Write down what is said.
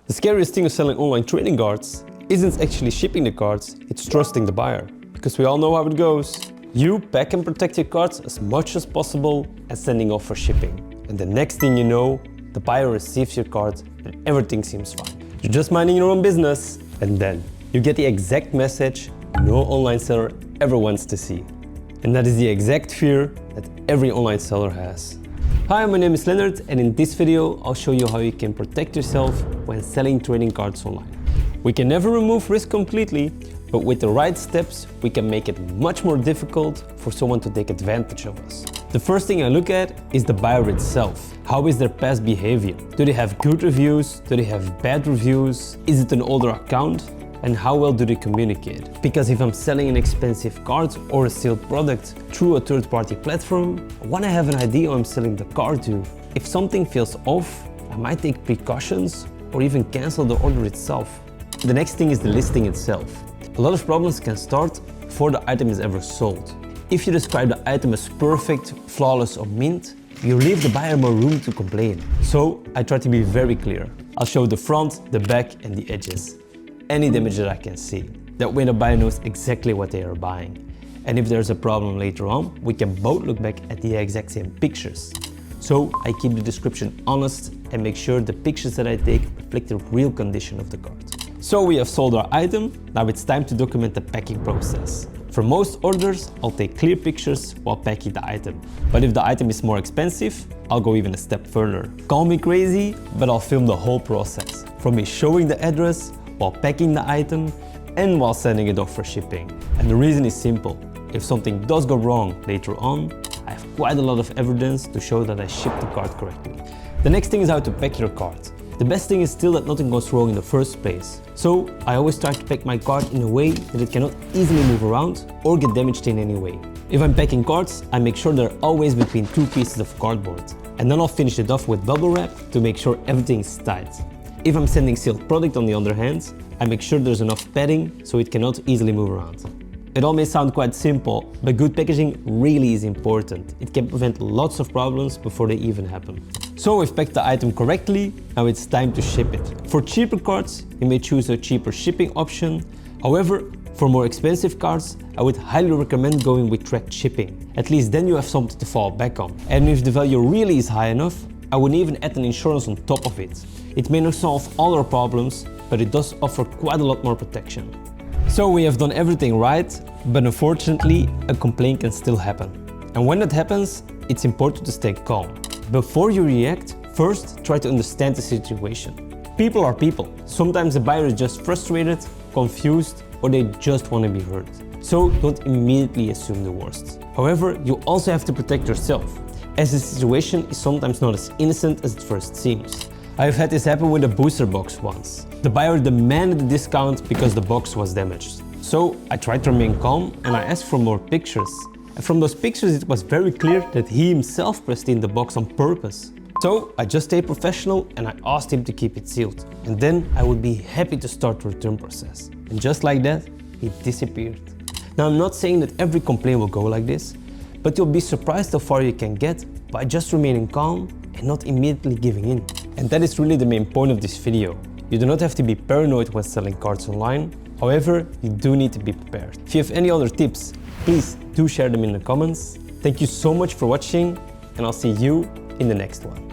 The scariest thing of selling online trading cards isn't actually shipping the cards, it's trusting the buyer. Because we all know how it goes. You pack and protect your cards as much as possible and sending off for shipping. And the next thing you know, the buyer receives your card and everything seems fine. You're just minding your own business, and then you get the exact message no online seller ever wants to see. And that is the exact fear that every online seller has. Hi, my name is Leonard, and in this video I'll show you how you can protect yourself when selling trading cards online. We can never remove risk completely, but with the right steps we can make it much more difficult for someone to take advantage of us. The first thing I look at is the buyer itself. How is their past behavior? Do they have good reviews? Do they have bad reviews? Is it an older account? And how well do they communicate? Because if I'm selling an expensive card or a sealed product through a third-party platform, I want to have an idea who I'm selling the card to. If something feels off, I might take precautions or even cancel the order itself. The next thing is the listing itself. A lot of problems can start before the item is ever sold. If you describe the item as perfect, flawless or mint, you leave the buyer more room to complain. So I try to be very clear. I'll show the front, the back and the edges. Any damage that I can see. That way the buyer knows exactly what they are buying. And if there's a problem later on, we can both look back at the exact same pictures. So I keep the description honest and make sure the pictures that I take reflect the real condition of the card. So we have sold our item, now it's time to document the packing process. For most orders, I'll take clear pictures while packing the item. But if the item is more expensive, I'll go even a step further. Call me crazy, but I'll film the whole process. From me showing the address, while packing the item, and while sending it off for shipping. And the reason is simple. If something does go wrong later on, I have quite a lot of evidence to show that I shipped the card correctly. The next thing is how to pack your card. The best thing is still that nothing goes wrong in the first place. So I always try to pack my card in a way that it cannot easily move around or get damaged in any way. If I'm packing cards, I make sure they're always between two pieces of cardboard. And then I'll finish it off with bubble wrap to make sure everything is tight. If I'm sending sealed product on the other hand, I make sure there's enough padding so it cannot easily move around. It all may sound quite simple, but good packaging really is important. It can prevent lots of problems before they even happen. So we've packed the item correctly, now it's time to ship it. For cheaper cards, you may choose a cheaper shipping option. However, for more expensive cards, I would highly recommend going with tracked shipping. At least then you have something to fall back on. And if the value really is high enough, I would even add an insurance on top of it. It may not solve all our problems, but it does offer quite a lot more protection. So we have done everything right, but unfortunately a complaint can still happen. And when that happens, it's important to stay calm. Before you react, first try to understand the situation. People are people. Sometimes the buyer is just frustrated, confused, or they just want to be heard. So don't immediately assume the worst. However, you also have to protect yourself, as the situation is sometimes not as innocent as it first seems. I've had this happen with a booster box once. The buyer demanded a discount because the box was damaged. So I tried to remain calm and I asked for more pictures. And from those pictures it was very clear that he himself pressed in the box on purpose. So I just stayed professional and I asked him to keep it sealed. And then I would be happy to start the return process. And just like that, he disappeared. Now I'm not saying that every complaint will go like this, but you'll be surprised how far you can get by just remaining calm and not immediately giving in. And that is really the main point of this video. You do not have to be paranoid when selling cards online. However, you do need to be prepared. If you have any other tips, please do share them in the comments. Thank you so much for watching, and I'll see you in the next one.